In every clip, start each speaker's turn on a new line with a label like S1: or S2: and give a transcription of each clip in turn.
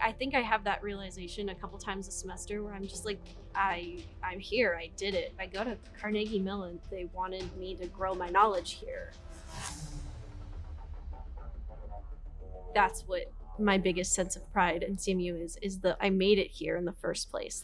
S1: I think I have that realization a couple times a semester where I'm just like, I'm here, I did it. I go to Carnegie Mellon, they wanted me to grow my knowledge here. That's what my biggest sense of pride in CMU is that I made it here in the first place.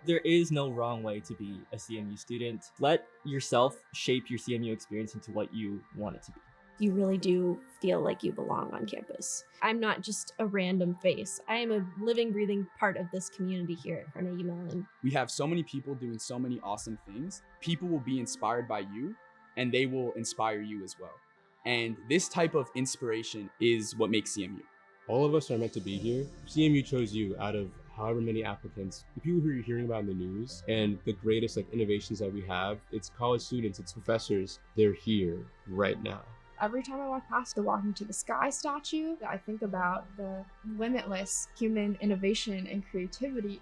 S2: There is no wrong way to be a CMU student. Let yourself shape your CMU experience into what you want it to be.
S1: You really do feel like you belong on campus. I'm not just a random face. I am a living, breathing part of this community here at Carnegie Mellon.
S3: We have so many people doing so many awesome things. People will be inspired by you, and they will inspire you as well. And this type of inspiration is what makes CMU.
S4: All of us are meant to be here. CMU chose you out of however many applicants. The people who you're hearing about in the news and the greatest innovations that we have, it's college students, it's professors. They're here right now.
S5: Every time I walk past the Walking to the Sky statue, I think about the limitless human innovation and creativity.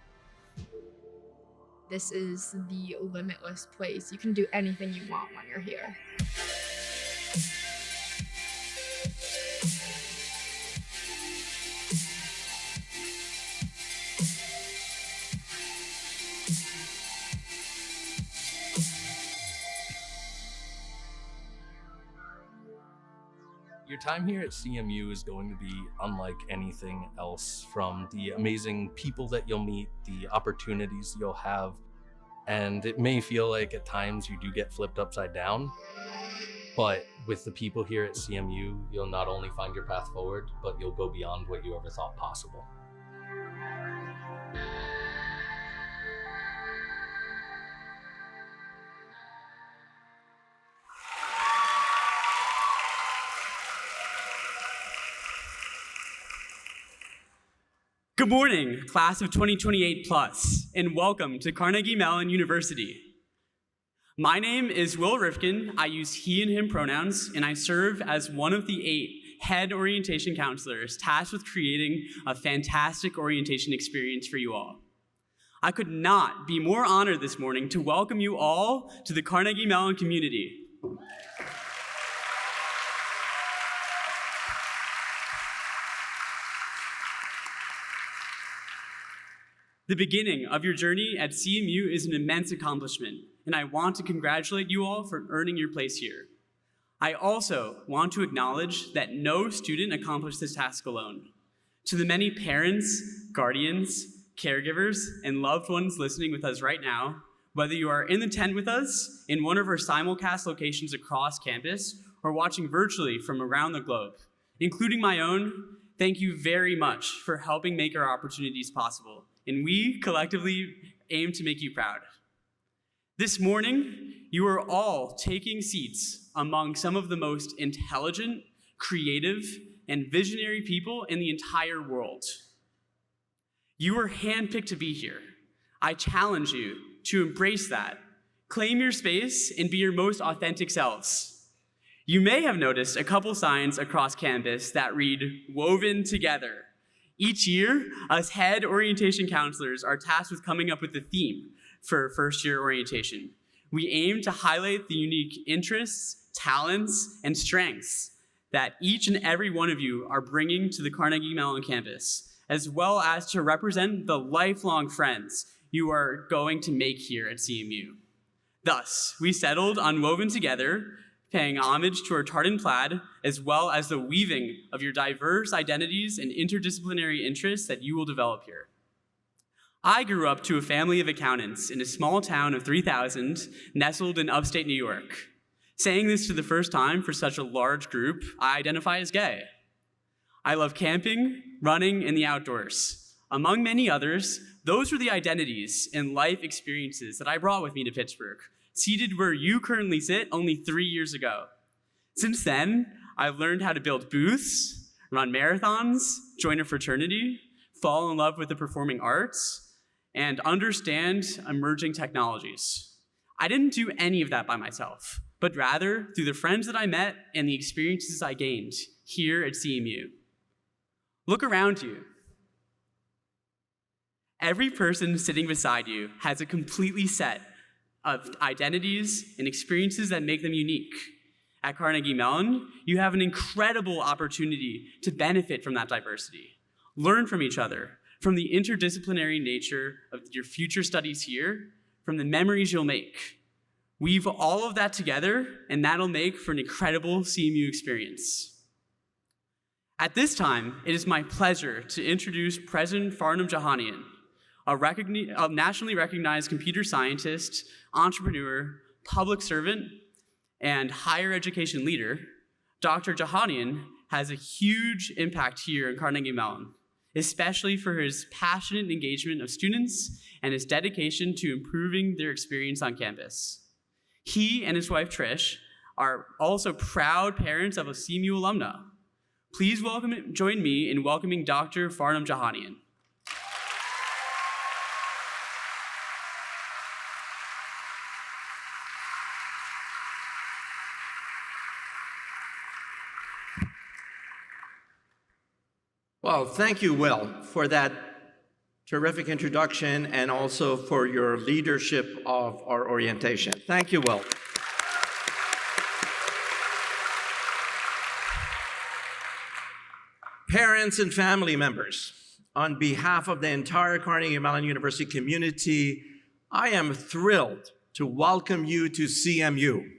S5: This is the limitless place. You can do anything you want when you're here.
S6: Your time here at CMU is going to be unlike anything else, from the amazing people that you'll meet, the opportunities you'll have, and it may feel like at times you do get flipped upside down, but with the people here at CMU, you'll not only find your path forward, but you'll go beyond what you ever thought possible.
S7: Good morning, class of 2028 plus, and welcome to Carnegie Mellon University. My name is Will Rifkin. I use he and him pronouns, and I serve as one of the 8 head orientation counselors tasked with creating a fantastic orientation experience for you all. I could not be more honored this morning to welcome you all to the Carnegie Mellon community. The beginning of your journey at CMU is an immense accomplishment, and I want to congratulate you all for earning your place here. I also want to acknowledge that no student accomplished this task alone. To the many parents, guardians, caregivers, and loved ones listening with us right now, whether you are in the tent with us in one of our simulcast locations across campus or watching virtually from around the globe, including my own, thank you very much for helping make our opportunities possible. And we collectively aim to make you proud. This morning, you are all taking seats among some of the most intelligent, creative, and visionary people in the entire world. You were handpicked to be here. I challenge you to embrace that. Claim your space and be your most authentic selves. You may have noticed a couple signs across campus that read, "Woven Together." Each year, us head orientation counselors are tasked with coming up with the theme for first-year orientation. We aim to highlight the unique interests, talents, and strengths that each and every one of you are bringing to the Carnegie Mellon campus, as well as to represent the lifelong friends you are going to make here at CMU. Thus, we settled on Woven Together, paying homage to our tartan plaid, as well as the weaving of your diverse identities and interdisciplinary interests that you will develop here. I grew up to a family of accountants in a small town of 3,000 nestled in upstate New York. Saying this for the first time for such a large group, I identify as gay. I love camping, running, and the outdoors. Among many others, those were the identities and life experiences that I brought with me to Pittsburgh, seated where you currently sit only 3 years ago. Since then, I've learned how to build booths, run marathons, join a fraternity, fall in love with the performing arts, and understand emerging technologies. I didn't do any of that by myself, but rather through the friends that I met and the experiences I gained here at CMU. Look around you. Every person sitting beside you has a completely set of identities and experiences that make them unique. At Carnegie Mellon, you have an incredible opportunity to benefit from that diversity. Learn from each other, from the interdisciplinary nature of your future studies here, from the memories you'll make. Weave all of that together, and that'll make for an incredible CMU experience. At this time, it is my pleasure to introduce President Farnham Jahanian, a nationally recognized computer scientist, entrepreneur, public servant, and higher education leader. Dr. Jahanian has a huge impact here in Carnegie Mellon, especially for his passionate engagement of students and his dedication to improving their experience on campus. He and his wife, Trish, are also proud parents of a CMU alumna. Please join me in welcoming Dr. Farnham Jahanian.
S8: Well, thank you, Will, for that terrific introduction and also for your leadership of our orientation. Thank you, Will. Parents and family members, on behalf of the entire Carnegie Mellon University community, I am thrilled to welcome you to CMU.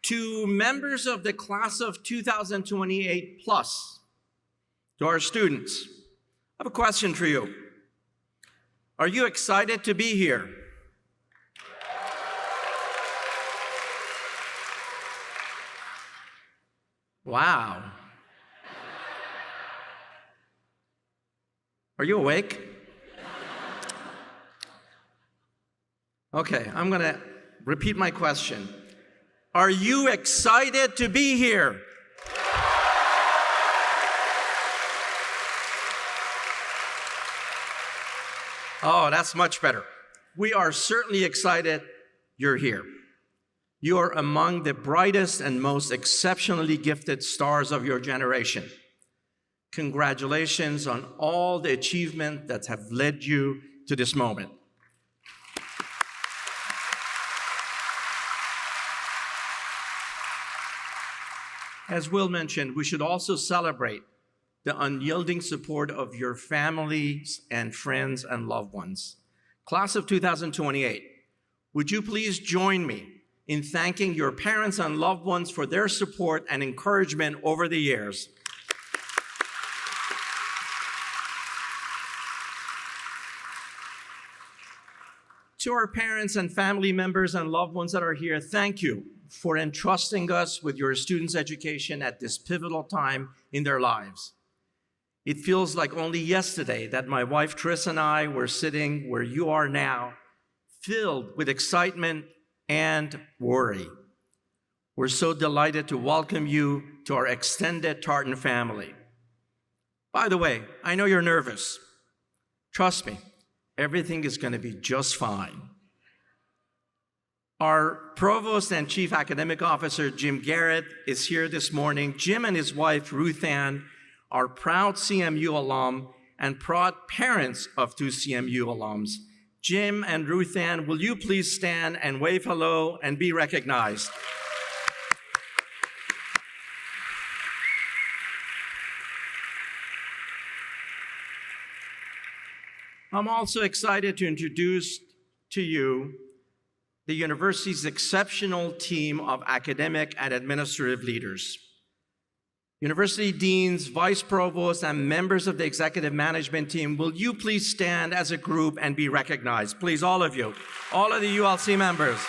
S8: To members of the class of 2028 plus, to our students, I have a question for you. Are you excited to be here? Wow. Are you awake? Okay, I'm gonna repeat my question. Are you excited to be here? Oh, that's much better. We are certainly excited you're here. You are among the brightest and most exceptionally gifted stars of your generation. Congratulations on all the achievement that have led you to this moment. As Will mentioned, we should also celebrate the unyielding support of your families and friends and loved ones. Class of 2028, would you please join me in thanking your parents and loved ones for their support and encouragement over the years. To our parents and family members and loved ones that are here, thank you for entrusting us with your students' education at this pivotal time in their lives. It feels like only yesterday that my wife Trish and I were sitting where you are now, filled with excitement and worry. We're so delighted to welcome you to our extended Tartan family. By the way, I know you're nervous. Trust me, everything is going to be just fine. Our Provost and Chief Academic Officer, Jim Garrett, is here this morning. Jim and his wife, Ruth Ann, are proud CMU alum and proud parents of two CMU alums. Jim and Ruth Ann, will you please stand and wave hello and be recognized? I'm also excited to introduce to you the university's exceptional team of academic and administrative leaders. University deans, vice provosts, and members of the executive management team, will you please stand as a group and be recognized? Please, all of you, all of the ULC members.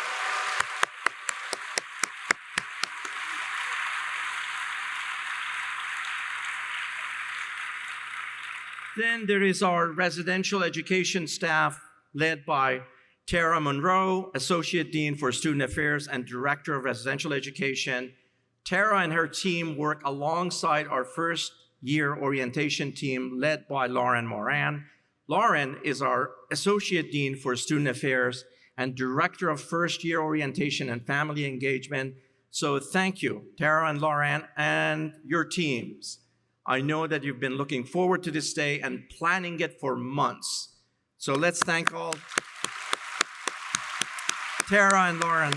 S8: Then there is our residential education staff led by Tara Monroe, Associate Dean for Student Affairs and Director of Residential Education. Tara and her team work alongside our first-year orientation team led by Lauren Moran. Lauren is our Associate Dean for Student Affairs and Director of First-Year Orientation and Family Engagement. So thank you, Tara and Lauren and your teams. I know that you've been looking forward to this day and planning it for months. So let's thank all Tara and Lauren.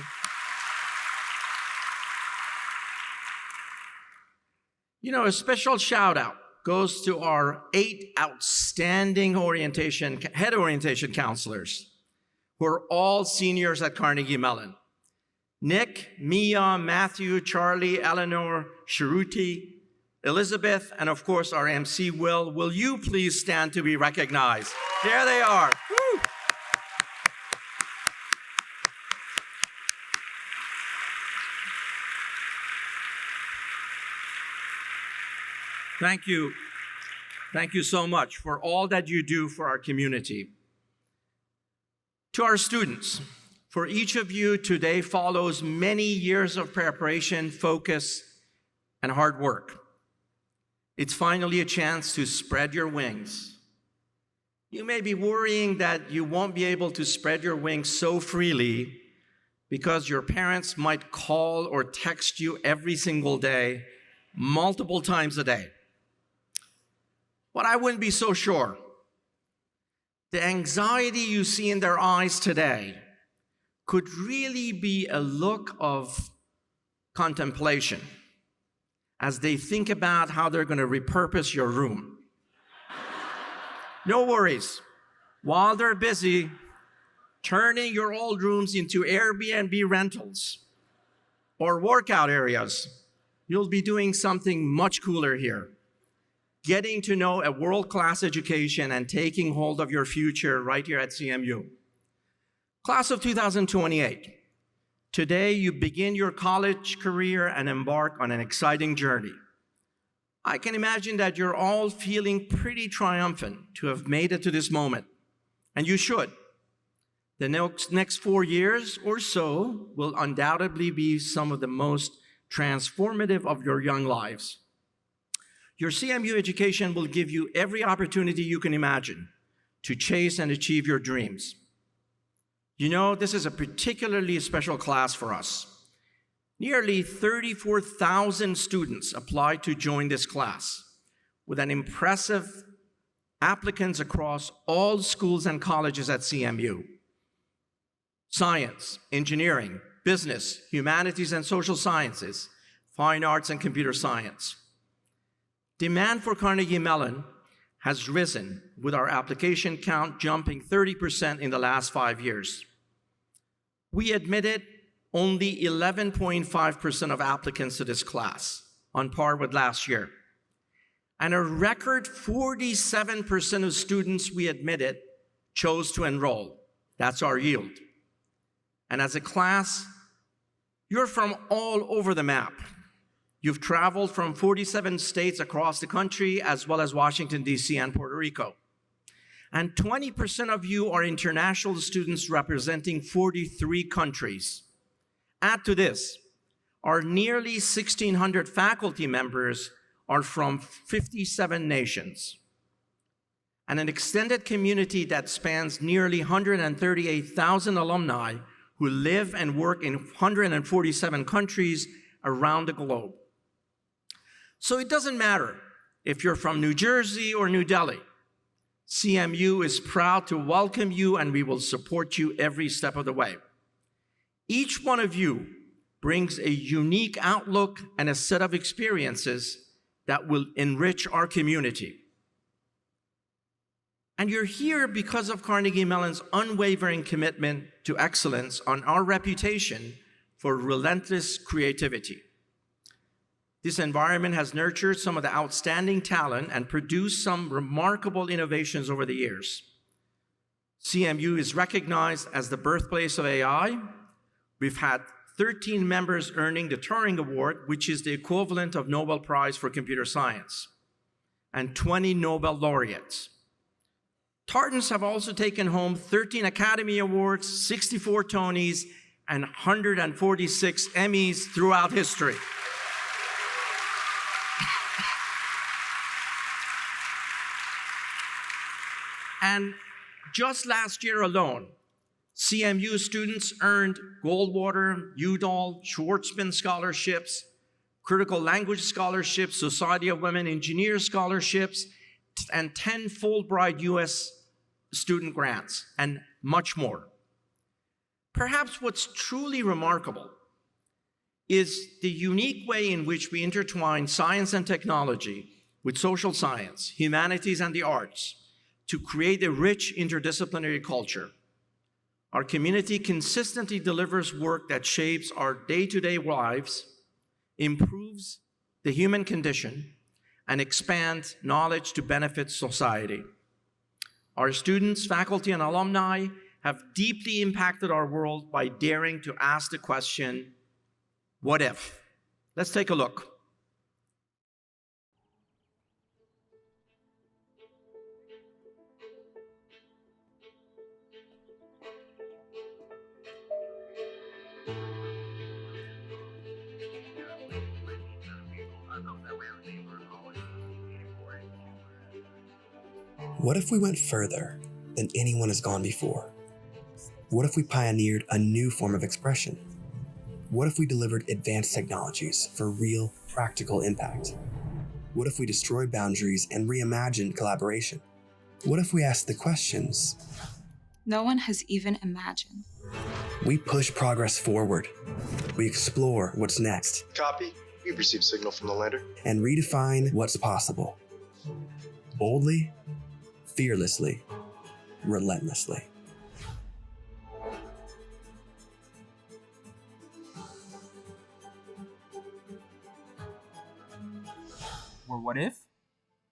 S8: You know, a special shout out goes to our 8 outstanding head orientation counselors who are all seniors at Carnegie Mellon. Nick, Mia, Matthew, Charlie, Eleanor, Sharuti, Elizabeth, and of course our MC, Will. Will you please stand to be recognized? There they are. Woo. Thank you. Thank you so much for all that you do for our community. To our students, for each of you, today follows many years of preparation, focus, and hard work. It's finally a chance to spread your wings. You may be worrying that you won't be able to spread your wings so freely because your parents might call or text you every single day, multiple times a day. But I wouldn't be so sure. The anxiety you see in their eyes today could really be a look of contemplation as they think about how they're going to repurpose your room. No worries. While they're busy turning your old rooms into Airbnb rentals or workout areas, you'll be doing something much cooler here. Getting to know a world-class education and taking hold of your future right here at CMU. Class of 2028. Today, you begin your college career and embark on an exciting journey. I can imagine that you're all feeling pretty triumphant to have made it to this moment, and you should. The next 4 years or so will undoubtedly be some of the most transformative of your young lives. Your CMU education will give you every opportunity you can imagine to chase and achieve your dreams. You know, this is a particularly special class for us. Nearly 34,000 students applied to join this class, with an impressive applicants across all schools and colleges at CMU. Science, engineering, business, humanities and social sciences, fine arts and computer science. Demand for Carnegie Mellon has risen, with our application count jumping 30% in the last 5 years. We admitted only 11.5% of applicants to this class, on par with last year. And a record 47% of students we admitted chose to enroll. That's our yield. And as a class, you're from all over the map. You've traveled from 47 states across the country, as well as Washington, D.C. and Puerto Rico. And 20% of you are international students representing 43 countries. Add to this, our nearly 1,600 faculty members are from 57 nations. And an extended community that spans nearly 138,000 alumni who live and work in 147 countries around the globe. So it doesn't matter if you're from New Jersey or New Delhi. CMU is proud to welcome you, and we will support you every step of the way. Each one of you brings a unique outlook and a set of experiences that will enrich our community. And you're here because of Carnegie Mellon's unwavering commitment to excellence on our reputation for relentless creativity. This environment has nurtured some of the outstanding talent and produced some remarkable innovations over the years. CMU is recognized as the birthplace of AI. We've had 13 members earning the Turing Award, which is the equivalent of Nobel Prize for computer science, and 20 Nobel laureates. Tartans have also taken home 13 Academy Awards, 64 Tonys, and 146 Emmys throughout history. And just last year alone, CMU students earned Goldwater, Udall, Schwartzman scholarships, critical language scholarships, Society of Women Engineers scholarships, and 10 Fulbright US student grants, and much more. Perhaps what's truly remarkable is the unique way in which we intertwine science and technology with social science, humanities, and the arts to create a rich interdisciplinary culture. Our community consistently delivers work that shapes our day-to-day lives, improves the human condition, and expands knowledge to benefit society. Our students, faculty, and alumni have deeply impacted our world by daring to ask the question, what if? Let's take a look.
S9: What if we went further than anyone has gone before? What if we pioneered a new form of expression? What if we delivered advanced technologies for real, practical impact? What if we destroyed boundaries and reimagined collaboration? What if we asked the questions
S10: no one has even imagined?
S9: We push progress forward. We explore what's next.
S11: Copy. We've received signal from the lander.
S9: And redefine what's possible. Boldly, fearlessly, relentlessly.
S2: Where what if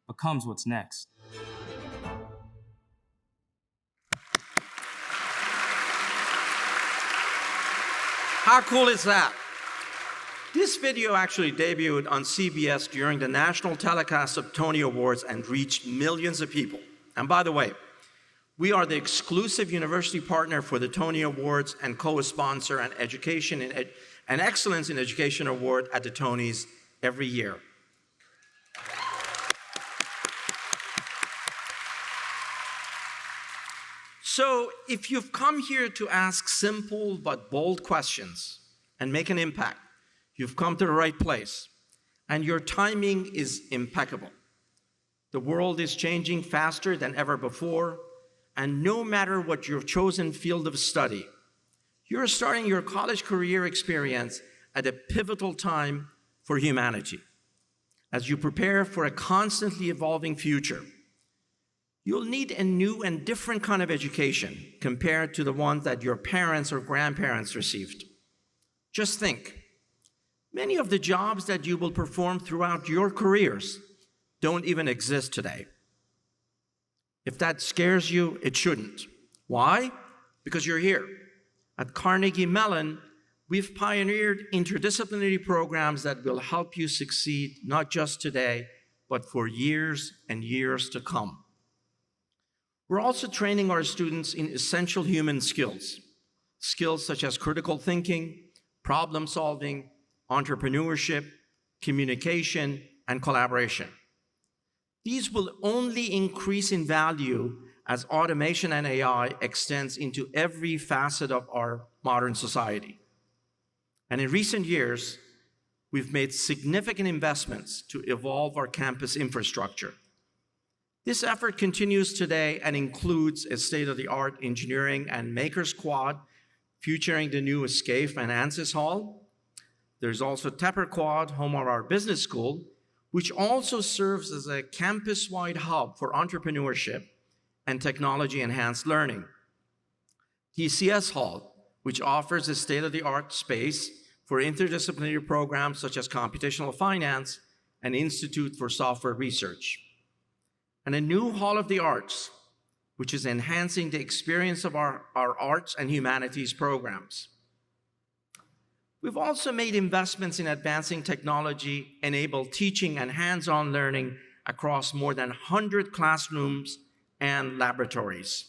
S2: becomes what's next.
S8: How cool is that? This video actually debuted on CBS during the national telecast of Tony Awards and reached millions of people. And by the way, we are the exclusive university partner for the Tony Awards and co-sponsor an an Excellence in Education Award at the Tonys every year. So if you've come here to ask simple but bold questions and make an impact, you've come to the right place, and your timing is impeccable. The world is changing faster than ever before, and no matter what your chosen field of study, you're starting your college career experience at a pivotal time for humanity. As you prepare for a constantly evolving future, you'll need a new and different kind of education compared to the ones that your parents or grandparents received. Just think, many of the jobs that you will perform throughout your careers don't even exist today. If that scares you, it shouldn't. Why? Because you're here. At Carnegie Mellon, we've pioneered interdisciplinary programs that will help you succeed not just today, but for years and years to come. We're also training our students in essential human skills, skills such as critical thinking, problem solving, entrepreneurship, communication, and collaboration. These will only increase in value as automation and AI extends into every facet of our modern society. And in recent years, we've made significant investments to evolve our campus infrastructure. This effort continues today and includes a state-of-the-art engineering and makers quad featuring the new Escape and Ansys Hall. There's also Tepper Quad, home of our business school, which also serves as a campus-wide hub for entrepreneurship and technology-enhanced learning. TCS Hall, which offers a state-of-the-art space for interdisciplinary programs such as computational finance and Institute for Software Research. And a new Hall of the Arts, which is enhancing the experience of our arts and humanities programs. We've also made investments in advancing technology-enabled teaching and hands-on learning across more than 100 classrooms and laboratories.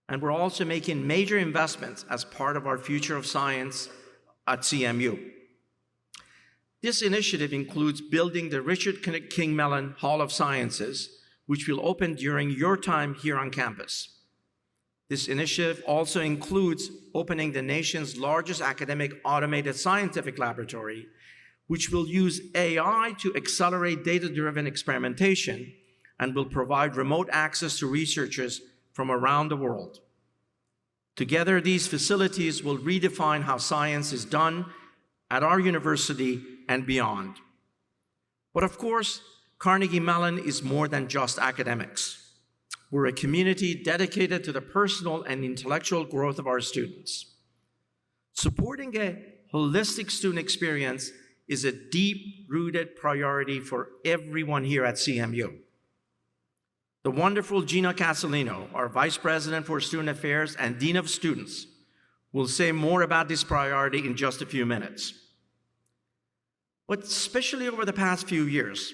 S8: And we're also making major investments as part of our Future of Science at CMU. This initiative includes building the Richard King Mellon Hall of Sciences, which will open during your time here on campus. This initiative also includes opening the nation's largest academic automated scientific laboratory, which will use AI to accelerate data-driven experimentation and will provide remote access to researchers from around the world. Together, these facilities will redefine how science is done at our university and beyond. But of course, Carnegie Mellon is more than just academics. We're a community dedicated to the personal and intellectual growth of our students. Supporting a holistic student experience is a deep-rooted priority for everyone here at CMU. The wonderful Gina Casalino, our Vice President for Student Affairs and Dean of Students, will say more about this priority in just a few minutes. But especially over the past few years,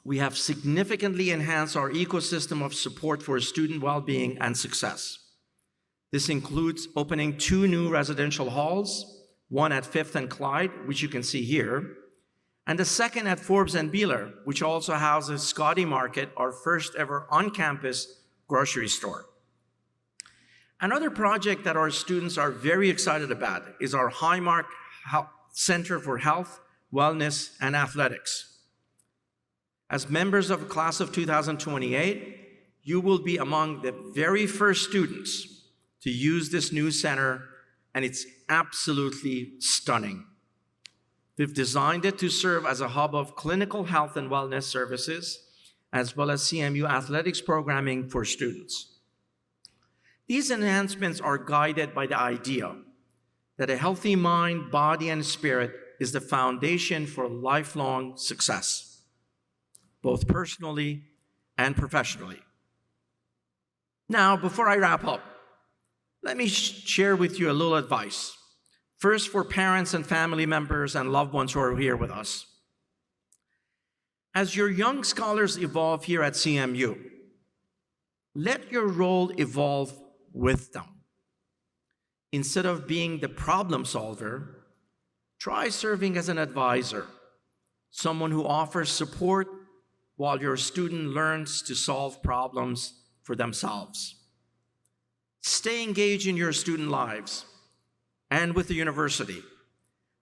S8: we have significantly enhanced our ecosystem of support for student well-being and success. This includes opening 2 new residential halls, one at 5th and Clyde, which you can see here, and the second at Forbes and Beeler, which also houses Scotty Market, our first ever on-campus grocery store. Another project that our students are very excited about is our Highmark Center for Health, Wellness, and Athletics. As members of the class of 2028, you will be among the very first students to use this new center, and it's absolutely stunning. We've designed it to serve as a hub of clinical health and wellness services, as well as CMU athletics programming for students. These enhancements are guided by the idea that a healthy mind, body, and spirit is the foundation for lifelong success, both personally and professionally. Now, before I wrap up, let me share with you a little advice. First, for parents and family members and loved ones who are here with us. As your young scholars evolve here at CMU, let your role evolve with them. Instead of being the problem solver, try serving as an advisor, someone who offers support while your student learns to solve problems for themselves. Stay engaged in your student lives and with the university.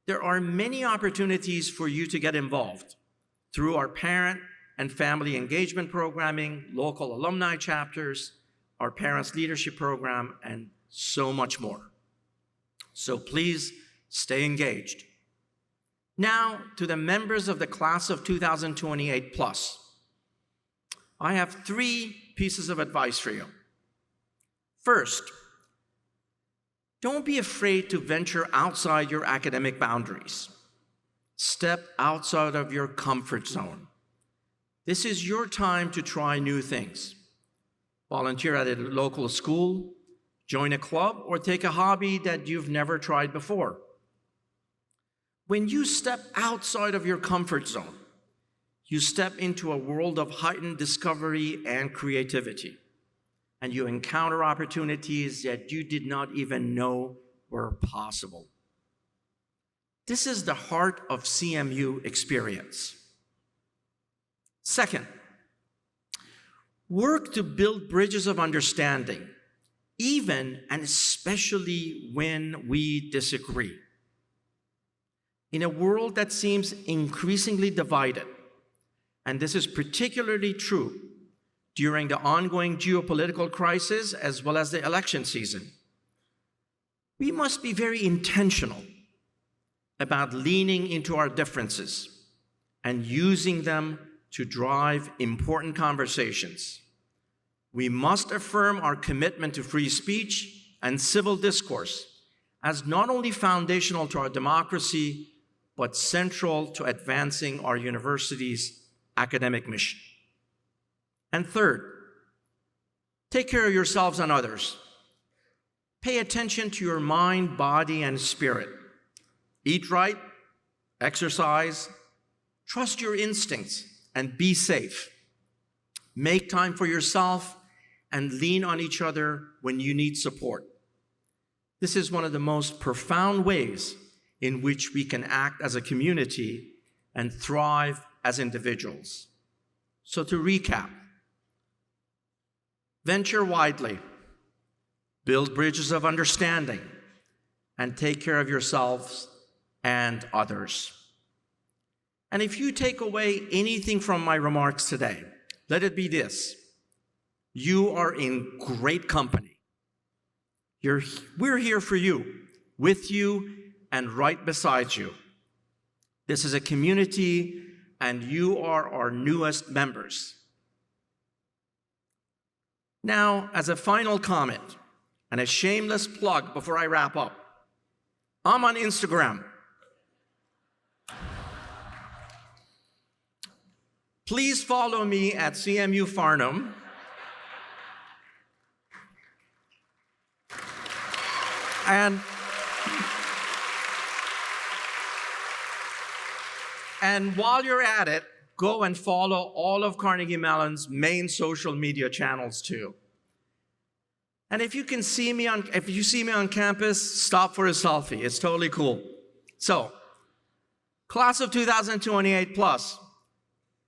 S8: There are many opportunities for you to get involved through our parent and family engagement programming, local alumni chapters, our Parents Leadership Program, and so much more. So please stay engaged. Now, to the members of the class of 2028 plus, I have 3 pieces of advice for you. First, don't be afraid to venture outside your academic boundaries. Step outside of your comfort zone. This is your time to try new things. Volunteer at a local school, join a club, or take a hobby that you've never tried before. When you step outside of your comfort zone, you step into a world of heightened discovery and creativity, and you encounter opportunities that you did not even know were possible. This is the heart of CMU experience. Second, work to build bridges of understanding, even and especially when we disagree. In a world that seems increasingly divided, and this is particularly true during the ongoing geopolitical crisis as well as the election season, we must be very intentional about leaning into our differences and using them to drive important conversations. We must affirm our commitment to free speech and civil discourse as not only foundational to our democracy, but central to advancing our university's academic mission. And third, take care of yourselves and others. Pay attention to your mind, body, and spirit. Eat right, exercise, trust your instincts, and be safe. make time for yourself, and lean on each other when you need support. This is one of the most profound ways in which we can act as a community and thrive as individuals. So to recap, venture widely, build bridges of understanding, and take care of yourselves and others. And if you take away anything from my remarks today, let it be this: you are in great company. We're here for you, with you, and right beside you. This is a community, and you are our newest members. Now, as a final comment and a shameless plug before I wrap up, I'm on Instagram. Please follow me at CMU Farnham. And while you're at it, go and follow all of Carnegie Mellon's main social media channels too. And if you see me on campus, stop for a selfie. It's totally cool. So, class of 2028 plus,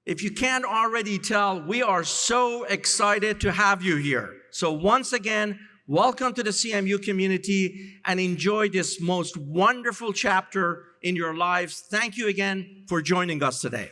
S8: if you can't already tell, we are so excited to have you here. So once again, welcome to the CMU community and enjoy this most wonderful chapter in your lives. Thank you again for joining us today.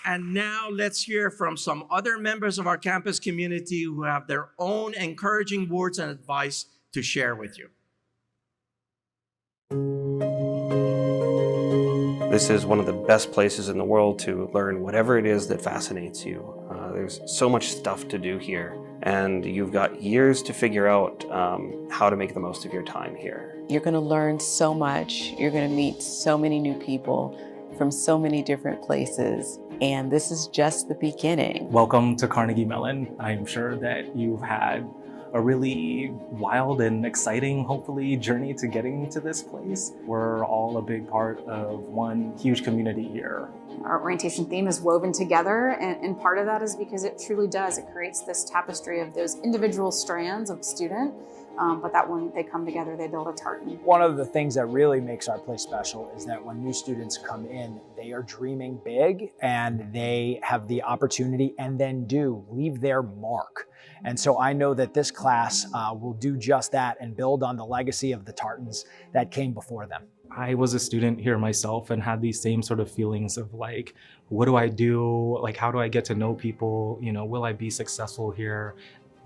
S8: And now let's hear from some other members of our campus community who have their own encouraging words and advice to share with you.
S12: This is one of the best places in the world to learn whatever it is that fascinates you. There's so much stuff to do here, and you've got years to figure out how to make the most of your time here.
S13: You're going to learn so much. You're going to meet so many new people from so many different places, and this is just the beginning.
S14: Welcome to Carnegie Mellon. I'm sure that you've had a really wild and exciting, hopefully, journey to getting to this place. We're all a big part of one huge community here.
S15: Our orientation theme is woven together, and part of that is because it truly does. It creates this tapestry of those individual strands of the student, but that when they come together, they build a tartan.
S16: One of the things that really makes our place special is that when new students come in, they are dreaming big and they have the opportunity and then do leave their mark. And so I know that this class will do just that and build on the legacy of the tartans that came before them.
S14: I was a student here myself and had these same sort of feelings of like, what do I do? Like, how do I get to know people? You know, will I be successful here?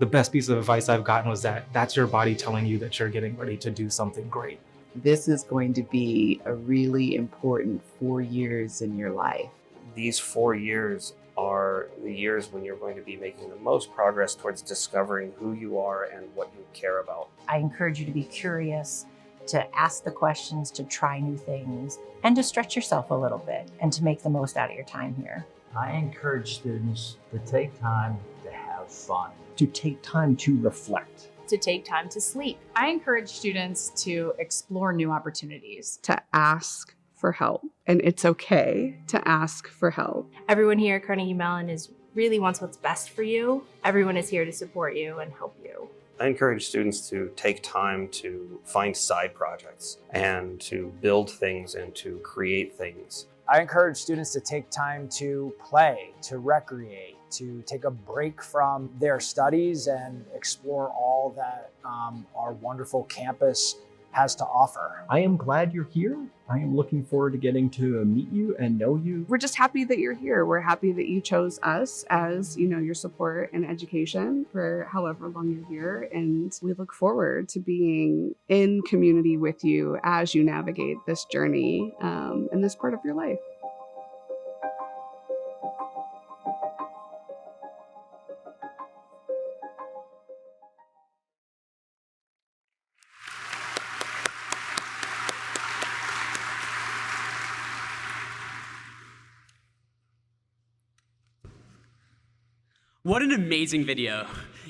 S14: The best piece of advice I've gotten was that that's your body telling you that you're getting ready to do something great.
S13: This is going to be a really important 4 years in your life.
S12: These 4 years are the years when you're going to be making the most progress towards discovering who you are and what you care about.
S17: I encourage you to be curious, to ask the questions, to try new things, and to stretch yourself a little bit and to make the most out of your time here.
S18: I encourage students to take time to have fun, to take time to reflect,
S19: to take time to sleep.
S20: I encourage students to explore new opportunities,
S21: to ask for help, and it's okay to ask for help.
S1: Everyone here at Carnegie Mellon really wants what's best for you. Everyone is here to support you and help you.
S12: I encourage students to take time to find side projects and to build things and to create things.
S16: I encourage students to take time to play, to recreate, to take a break from their studies and explore all that our wonderful campus has to offer.
S18: I am glad you're here. I am looking forward to getting to meet you and know you.
S21: We're just happy that you're here. We're happy that you chose us as, your support and education for however long you're here. And we look forward to being in community with you as you navigate this journey in this part of your life.
S7: What an amazing video.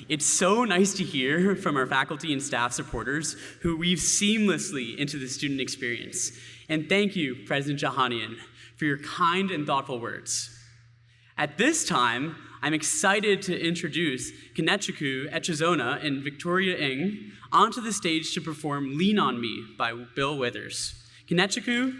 S7: It's so nice to hear from our faculty and staff supporters who weave seamlessly into the student experience. And thank you, President Jahanian, for your kind and thoughtful words. At this time, I'm excited to introduce Kenechukwu Echezona and Victoria Ng onto the stage to perform Lean on Me by Bill Withers. Kenechukwu,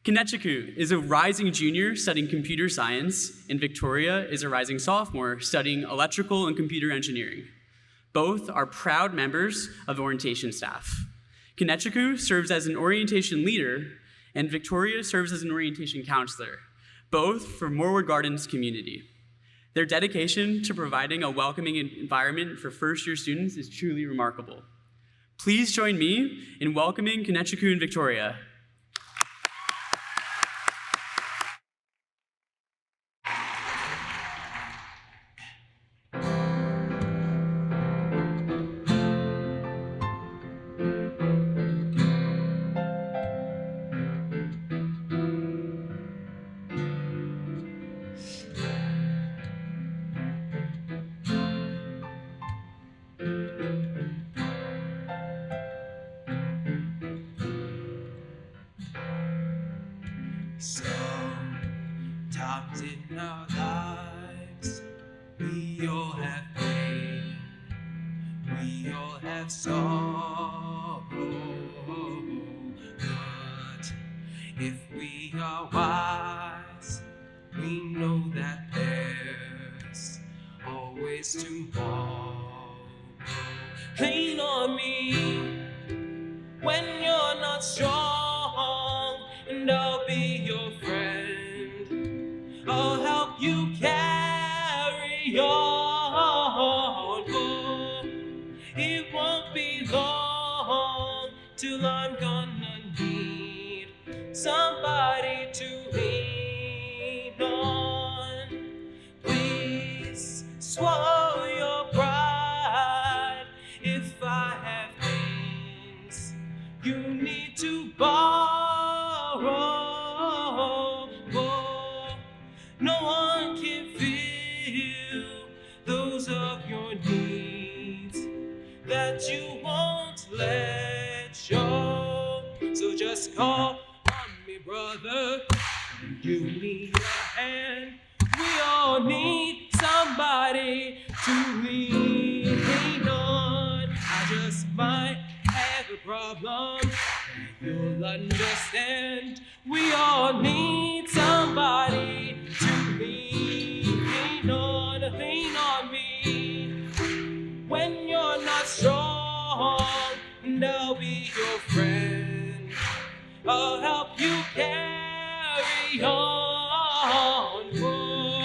S7: Kenechukwu is a rising junior studying computer science, and Victoria is a rising sophomore studying electrical and computer engineering. Both are proud members of the orientation staff. Kenechukwu serves as an orientation leader, and Victoria serves as an orientation counselor, both for Moorwood Gardens community. Their dedication to providing a welcoming environment for first-year students is truly remarkable. Please join me in welcoming Kenechukwu and Victoria.
S19: Sometimes in our lives, we all have pain, we all have sorrow, but if we are wise, we know that there's always tomorrow. Lean on me when you're not strong, and I'll be your friend. I'll help you carry on. Oh, it won't be long till I'm gonna need somebody to lean on. Please swallow your pride. If I have things you need to borrow, no one can fill those of your needs that you won't let show. So just call on me, brother, when you need a hand. We all need somebody to lean on. I just might have a problem that you'll understand. We all need somebody to lean on me when you're not strong, and I'll be your friend. I'll help you carry on. Oh,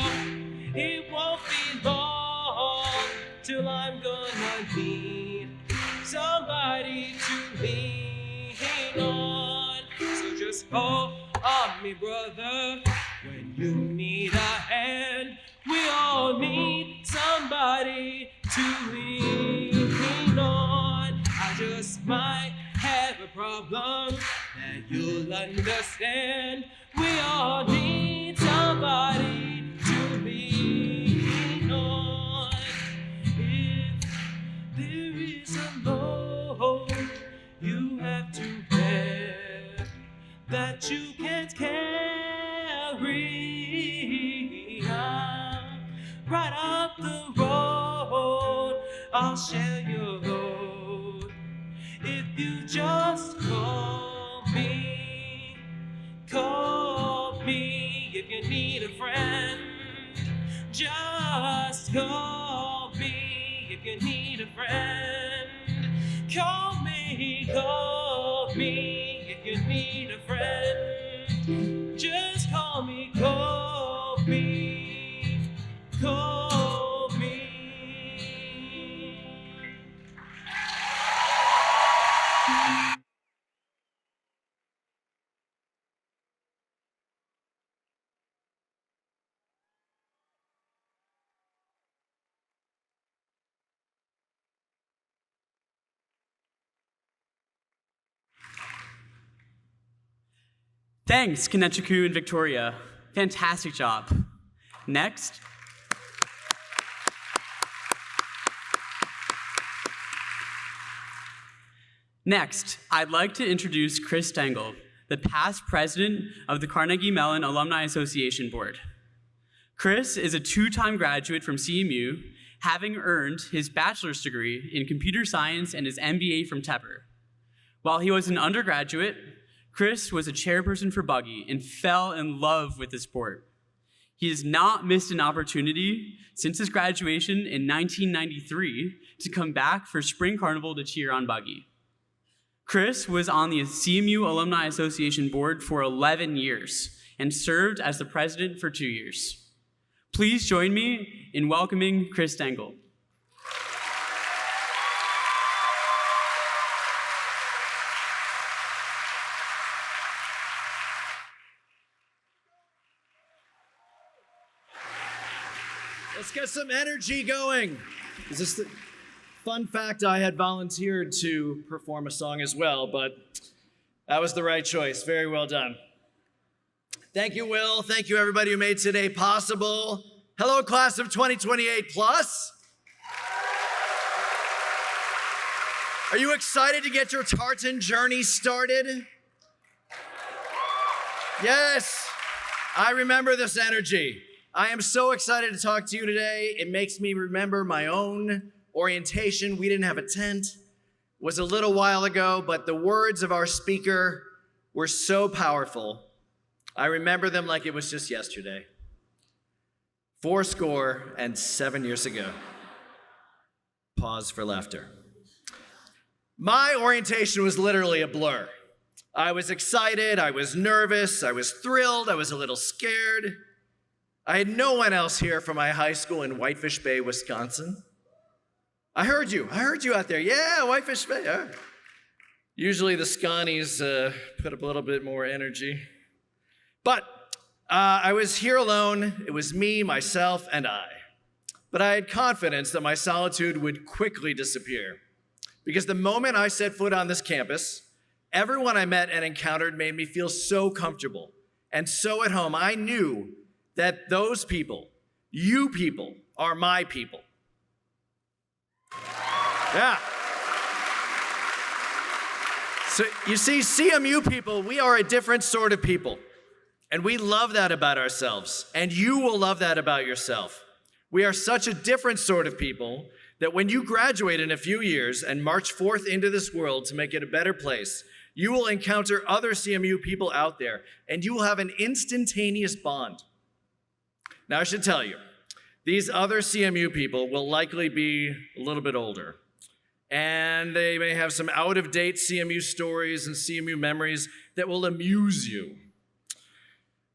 S19: it won't be long till I'm gonna need somebody to lean on. So just call on me, brother, when you need a hand. We all need somebody to lean on. I just might have a problem that you'll understand. We all need somebody to lean on. If there is a load you have to bear that you can't carry, I'm right up the road, I'll share your load. If you just call me if you need a friend. Just call me if you need a friend. Call me if you need a friend. Just call me, call me.
S7: Thanks, Kanechiku and Victoria. Fantastic job. Next. Next, I'd like to introduce Chris Stengel, the past president of the Carnegie Mellon Alumni Association Board. Chris is a two-time graduate from CMU, having earned his bachelor's degree in computer science and his MBA from Tepper. While he was an undergraduate, Chris was a chairperson for Buggy and fell in love with the sport. He has not missed an opportunity since his graduation in 1993 to come back for Spring Carnival to cheer on Buggy. Chris was on the CMU Alumni Association board for 11 years and served as the president for 2 years. Please join me in welcoming Chris Stengel.
S3: Let's get some energy going. Is this the fun fact? I had volunteered to perform a song as well, but that was the right choice. Very well done. Thank you, Will. Thank you, everybody who made today possible. Hello, class of 2028 plus. Are you excited to get your tartan journey started? Yes, I remember this energy. I am so excited to talk to you today. It makes me remember my own orientation. We didn't have a tent. It was a little while ago, but the words of our speaker were so powerful. I remember them like it was just yesterday. 77 years ago. Pause for laughter. My orientation was literally a blur. I was excited, I was nervous, I was thrilled, I was a little scared. I had no one else here from my high school in Whitefish Bay, Wisconsin. I heard you out there. Yeah, Whitefish Bay. Yeah. Usually the Scotties put up a little bit more energy. But I was here alone. It was me, myself, and I. But I had confidence that my solitude would quickly disappear. Because the moment I set foot on this campus, everyone I met and encountered made me feel so comfortable and so at home. I knew that those people, you people, are my people. Yeah. So you see, CMU people, we are a different sort of people. And we love that about ourselves. And you will love that about yourself. We are such a different sort of people that when you graduate in a few years and march forth into this world to make it a better place, you will encounter other CMU people out there, and you will have an instantaneous bond. Now, I should tell you, these other CMU people will likely be a little bit older, and they may have some out-of-date CMU stories and CMU memories that will amuse you.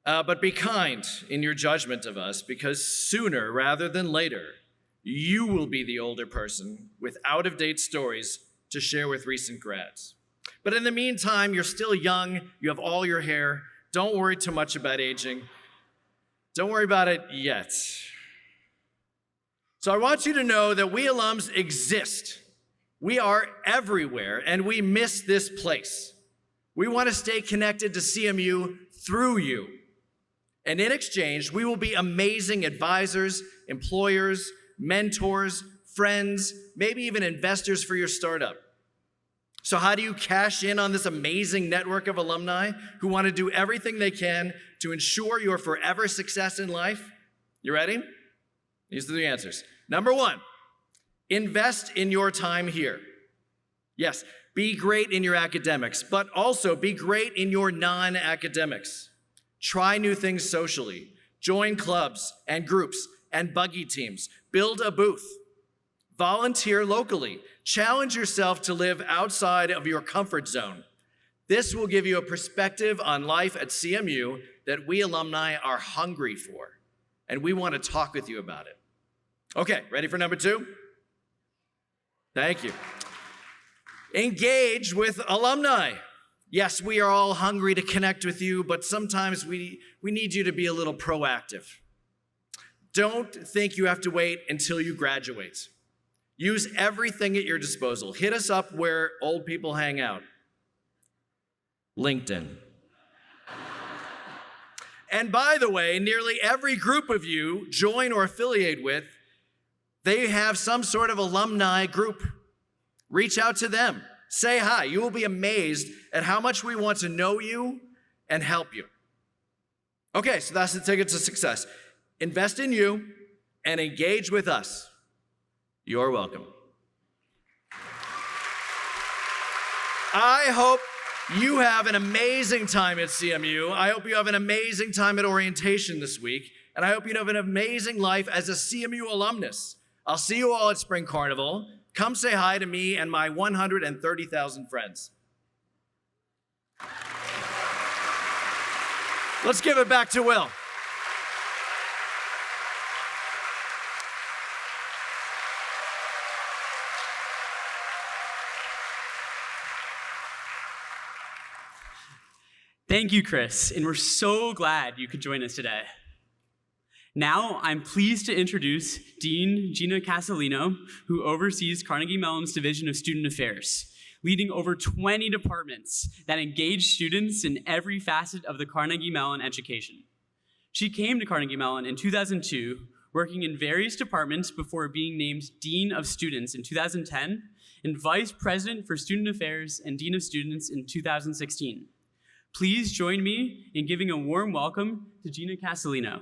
S3: But be kind in your judgment of us, because sooner rather than later, you will be the older person with out-of-date stories to share with recent grads. But in the meantime, you're still young, you have all your hair. Don't worry too much about aging. Don't worry about it yet. So I want you to know that we alums exist. We are everywhere, and we miss this place. We want to stay connected to CMU through you. And in exchange, we will be amazing advisors, employers, mentors, friends, maybe even investors for your startup. So how do you cash in on this amazing network of alumni who want to do everything they can to ensure your forever success in life? You ready? These are the answers. Number one, invest in your time here. Yes, be great in your academics, but also be great in your non-academics. Try new things socially. Join clubs and groups and buggy teams. Build a booth. Volunteer locally. Challenge yourself to live outside of your comfort zone. This will give you a perspective on life at CMU that we alumni are hungry for, and we want to talk with you about it. Okay, ready for number two? Thank you. Engage with alumni. Yes, we are all hungry to connect with you, but sometimes we need you to be a little proactive. Don't think you have to wait until you graduate. Use everything at your disposal. Hit us up where old people hang out. LinkedIn. And by the way, nearly every group of you join or affiliate with, they have some sort of alumni group. Reach out to them. Say hi. You will be amazed at how much we want to know you and help you. Okay, so that's the ticket to success. Invest in you and engage with us. You're welcome. I hope you have an amazing time at CMU. I hope you have an amazing time at orientation this week. And I hope you have an amazing life as a CMU alumnus. I'll see you all at Spring Carnival. Come say hi to me and my 130,000 friends. Let's give it back to Will.
S7: Thank you, Chris, and we're so glad you could join us today. Now, I'm pleased to introduce Dean Gina Casalino, who oversees Carnegie Mellon's Division of Student Affairs, leading over 20 departments that engage students in every facet of the Carnegie Mellon education. She came to Carnegie Mellon in 2002, working in various departments before being named Dean of Students in 2010 and Vice President for Student Affairs and Dean of Students in 2016. Please join me in giving a warm welcome to Gina Casalino.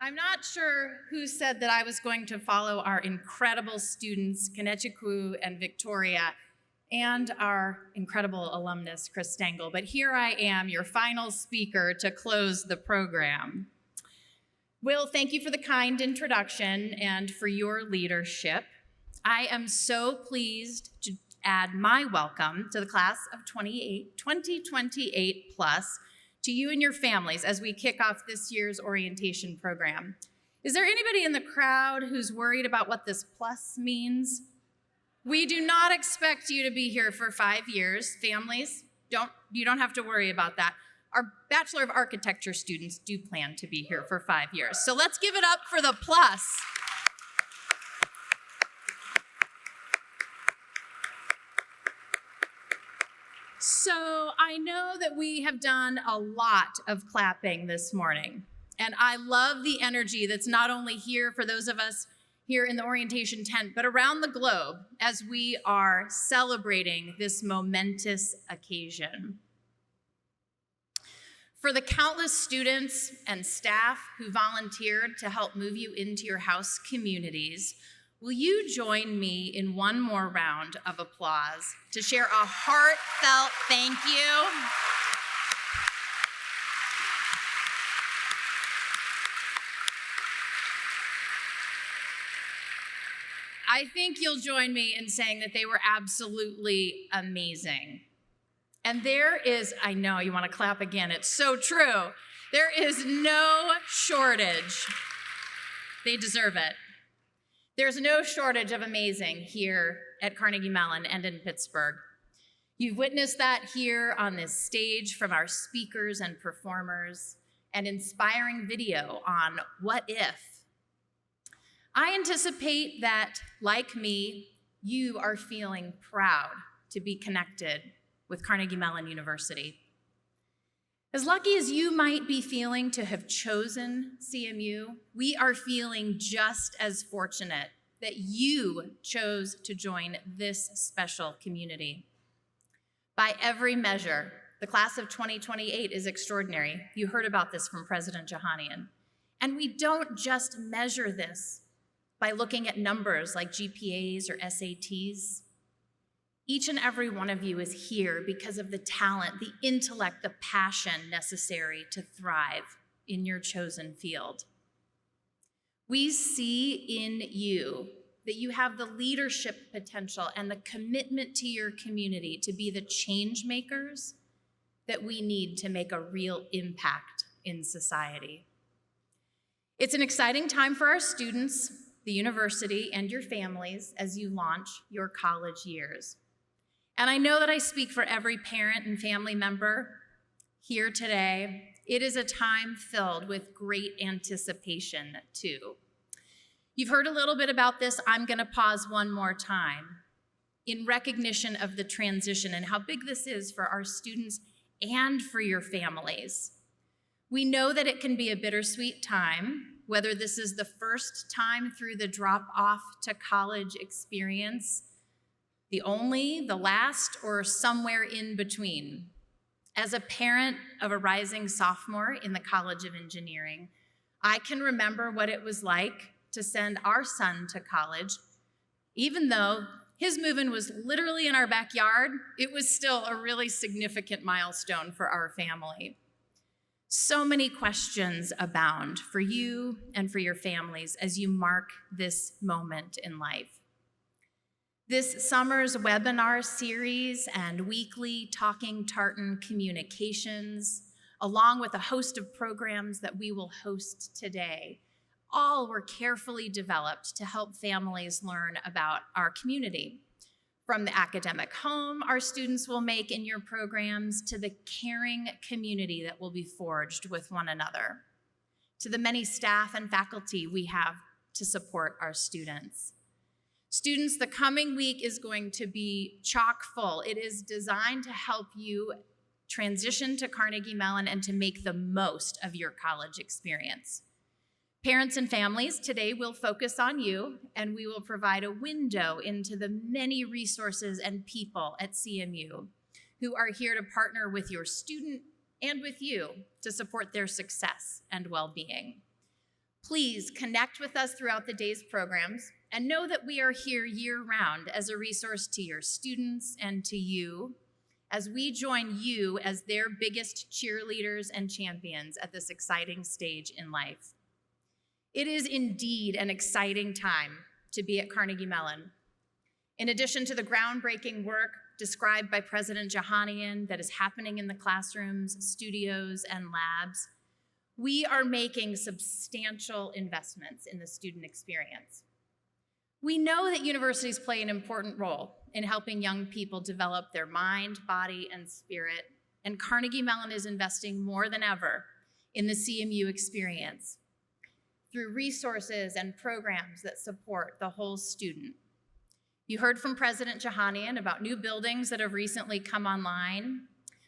S4: I'm not sure who said that I was going to follow our incredible students, Kenechikwu and Victoria, and our incredible alumnus, Chris Stengel, but here I am, your final speaker to close the program. Will, thank you for the kind introduction and for your leadership. I am so pleased to add my welcome to the class of 2028 plus to you and your families as we kick off this year's orientation program. Is there anybody in the crowd who's worried about what this plus means? We do not expect you to be here for 5 years. Families, you don't have to worry about that. Our Bachelor of Architecture students do plan to be here for 5 years. So let's give it up for the plus. So I know that we have done a lot of clapping this morning, and I love the energy that's not only here for those of us here in the orientation tent, but around the globe as we are celebrating this momentous occasion. For the countless students and staff who volunteered to help move you into your house communities, will you join me in one more round of applause to share a heartfelt thank you? I think you'll join me in saying that they were absolutely amazing. And there is, I know you want to clap again, it's so true. There is no shortage. They deserve it. There's no shortage of amazing here at Carnegie Mellon and in Pittsburgh. You've witnessed that here on this stage from our speakers and performers, and inspiring video on what if. I anticipate that, like me, you are feeling proud to be connected with Carnegie Mellon University. As lucky as you might be feeling to have chosen CMU, we are feeling just as fortunate that you chose to join this special community. By every measure, the class of 2028 is extraordinary. You heard about this from President Jahanian. And we don't just measure this by looking at numbers like GPAs or SATs. Each and every one of you is here because of the talent, the intellect, the passion necessary to thrive in your chosen field. We see in you that you have the leadership potential and the commitment to your community to be the change makers that we need to make a real impact in society. It's an exciting time for our students, the university, and your families as you launch your college years. And I know that I speak for every parent and family member here today. It is a time filled with great anticipation, too. You've heard a little bit about this. I'm going to pause one more time in recognition of the transition and how big this is for our students and for your families. We know that it can be a bittersweet time, whether this is the first time through the drop-off to college experience, the only, the last, or somewhere in between. As a parent of a rising sophomore in the College of Engineering, I can remember what it was like to send our son to college. Even though his move-in was literally in our backyard, it was still a really significant milestone for our family. So many questions abound for you and for your families as you mark this moment in life. This summer's webinar series and weekly Talking Tartan communications, along with a host of programs that we will host today, all were carefully developed to help families learn about our community. From the academic home our students will make in your programs to the caring community that will be forged with one another, to the many staff and faculty we have to support our students. Students, the coming week is going to be chock full. It is designed to help you transition to Carnegie Mellon and to make the most of your college experience. Parents and families, today we'll focus on you, and we will provide a window into the many resources and people at CMU who are here to partner with your student and with you to support their success and well-being. Please connect with us throughout the day's programs and know that we are here year-round as a resource to your students and to you as we join you as their biggest cheerleaders and champions at this exciting stage in life. It is indeed an exciting time to be at Carnegie Mellon. In addition to the groundbreaking work described by President Jahanian that is happening in the classrooms, studios, and labs, we are making substantial investments in the student experience. We know that universities play an important role in helping young people develop their mind, body, and spirit, and Carnegie Mellon is investing more than ever in the CMU experience through resources and programs that support the whole student. You heard from President Jahanian about new buildings that have recently come online,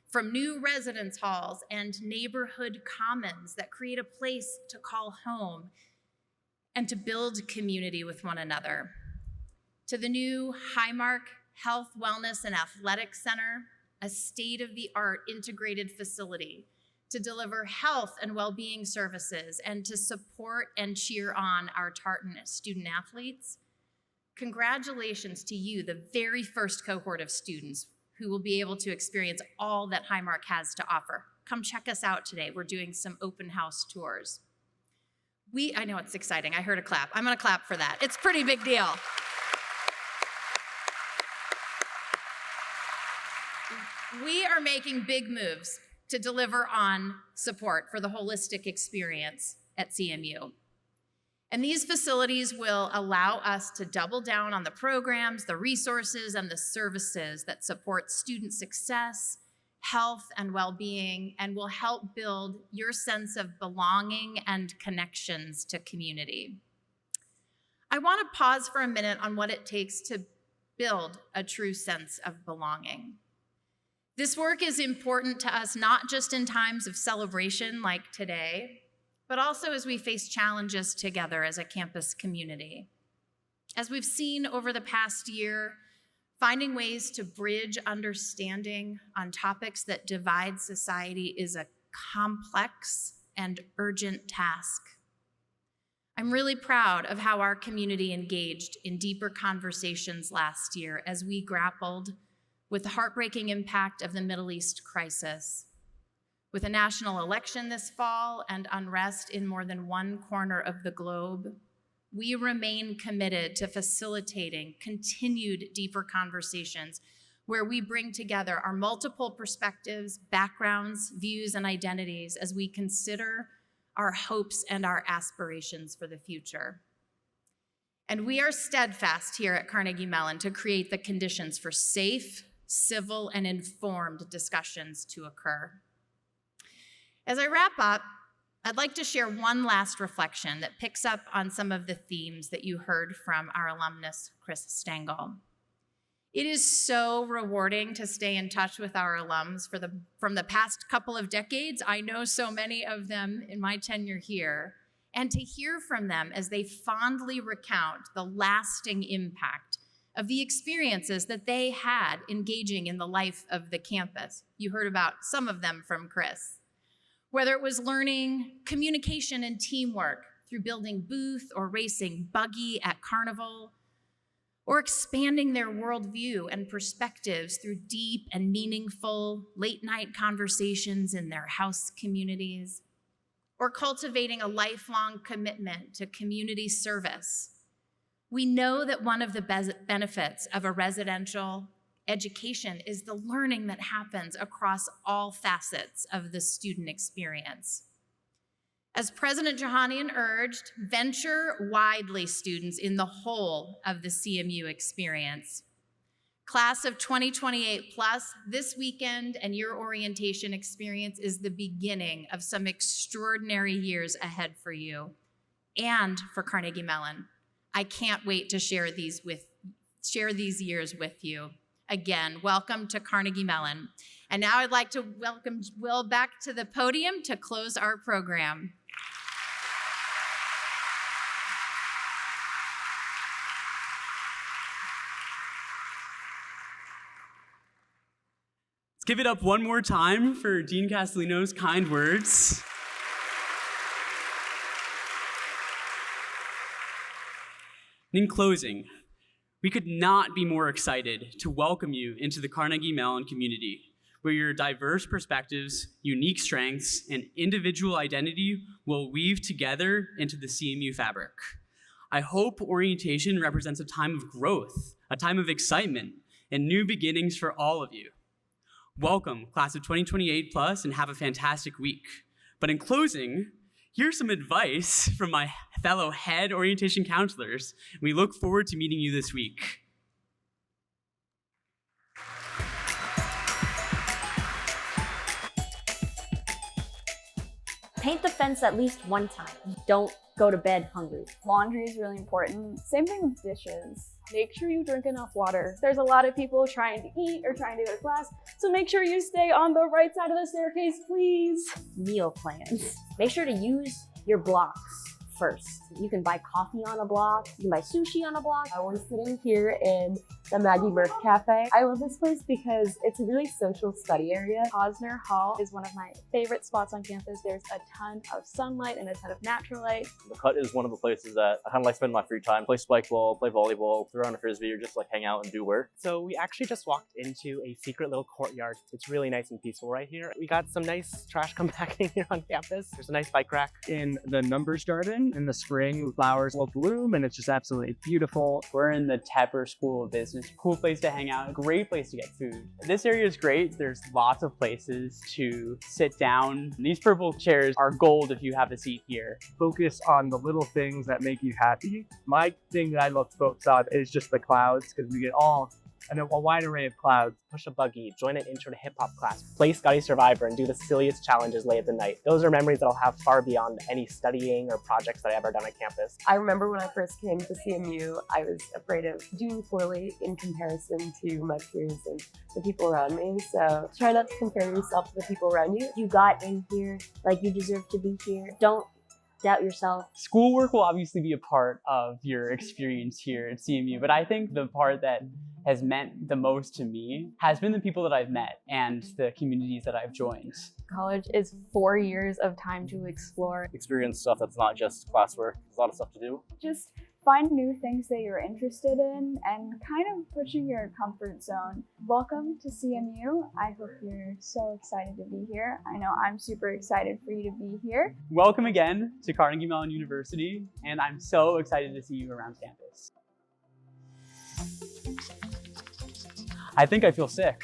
S4: from new residence halls and neighborhood commons that create a place to call home and to build community with one another, to the new Highmark Health, Wellness, and Athletic Center, a state-of-the-art integrated facility to deliver health and well-being services and to support and cheer on our Tartan student athletes. Congratulations to you, the very first cohort of students who will be able to experience all that Highmark has to offer. Come check us out today. We're doing some open house tours. I know it's exciting. I heard a clap. I'm gonna clap for that. It's a pretty big deal. We are making big moves to deliver on support for the holistic experience at CMU. And these facilities will allow us to double down on the programs, the resources, and the services that support student success, health, and well-being, and will help build your sense of belonging and connections to community. I want to pause for a minute on what it takes to build a true sense of belonging. This work is important to us not just in times of celebration like today, but also as we face challenges together as a campus community. As we've seen over the past year, finding ways to bridge understanding on topics that divide society is a complex and urgent task. I'm really proud of how our community engaged in deeper conversations last year as we grappled with the heartbreaking impact of the Middle East crisis. With a national election this fall and unrest in more than one corner of the globe, we remain committed to facilitating continued deeper conversations where we bring together our multiple perspectives, backgrounds, views, and identities as we consider our hopes and our aspirations for the future. And we are steadfast here at Carnegie Mellon to create the conditions for safe, civil, and informed discussions to occur. As I wrap up, I'd like to share one last reflection that picks up on some of the themes that you heard from our alumnus, Chris Stengel. It is so rewarding to stay in touch with our alums from the past couple of decades. I know so many of them in my tenure here, and to hear from them as they fondly recount the lasting impact of the experiences that they had engaging in the life of the campus. You heard about some of them from Chris. Whether it was learning communication and teamwork through building booth or racing buggy at Carnival, or expanding their worldview and perspectives through deep and meaningful late-night conversations in their house communities, or cultivating a lifelong commitment to community service. We know that one of the benefits of a residential education is the learning that happens across all facets of the student experience. As President Jahanian urged, venture widely, students, in the whole of the CMU experience. Class of 2028 plus, this weekend and your orientation experience is the beginning of some extraordinary years ahead for you and for Carnegie Mellon. I can't wait to share these years with you. Again, welcome to Carnegie Mellon. And now I'd like to welcome Will back to the podium to close our program.
S7: Let's give it up one more time for Dean Castellino's kind words. In closing, we could not be more excited to welcome you into the Carnegie Mellon community, where your diverse perspectives, unique strengths, and individual identity will weave together into the CMU fabric. I hope orientation represents a time of growth, a time of excitement, and new beginnings for all of you. Welcome, class of 2028 plus, and have a fantastic week. But in closing, here's some advice from my fellow head orientation counselors. We look forward to meeting you this week.
S5: Paint the fence at least one time. Don't go to bed hungry.
S22: Laundry is really important. Same thing with dishes. Make sure you drink enough water. There's a lot of people trying to eat or trying to go to class, so make sure you stay on the right side of the staircase, please.
S5: Meal plans. Make sure to use your blocks first. You can buy coffee on a block. You can buy sushi on a block.
S23: We're sitting here in the Maggie Murph Cafe. I love this place because it's a really social study area.
S22: Posner Hall is one of my favorite spots on campus. There's a ton of sunlight and a ton of natural light.
S24: The Cut is one of the places that I kind of like spending my free time. Play spike ball, play volleyball, throw around a frisbee, or just like hang out and do work.
S25: So we actually just walked into a secret little courtyard. It's really nice and peaceful right here. We got some nice trash compacting here on campus. There's a nice bike rack.
S26: In the Numbers Garden in the spring, flowers will bloom and it's just absolutely beautiful.
S27: We're in the Tepper School of Business. Cool place to hang out, great place to get food. This area is great. There's lots of places to sit down. These purple chairs are gold if you have a seat here.
S26: Focus on the little things that make you happy. My thing that I love to focus on is just the clouds, because we get a wide array of clouds.
S25: Push a buggy, join an intro to hip hop class, play Scotty Survivor, and do the silliest challenges late at the night. Those are memories that I'll have far beyond any studying or projects that I ever done on campus.
S23: I remember when I first came to CMU, I was afraid of doing poorly in comparison to my peers and the people around me. So try not to compare yourself to the people around you.
S5: You got in here like you deserve to be here. Don't doubt yourself.
S27: Schoolwork will obviously be a part of your experience here at CMU, but I think the part that has meant the most to me has been the people that I've met and the communities that I've joined.
S22: College is 4 years of time to explore.
S24: Experience stuff that's not just classwork. There's a lot of stuff to do.
S22: Just find new things that you're interested in and kind of pushing your comfort zone. Welcome to CMU. I hope you're so excited to be here. I know I'm super excited for you to be here.
S27: Welcome again to Carnegie Mellon University, and I'm so excited to see you around campus. I think I feel sick.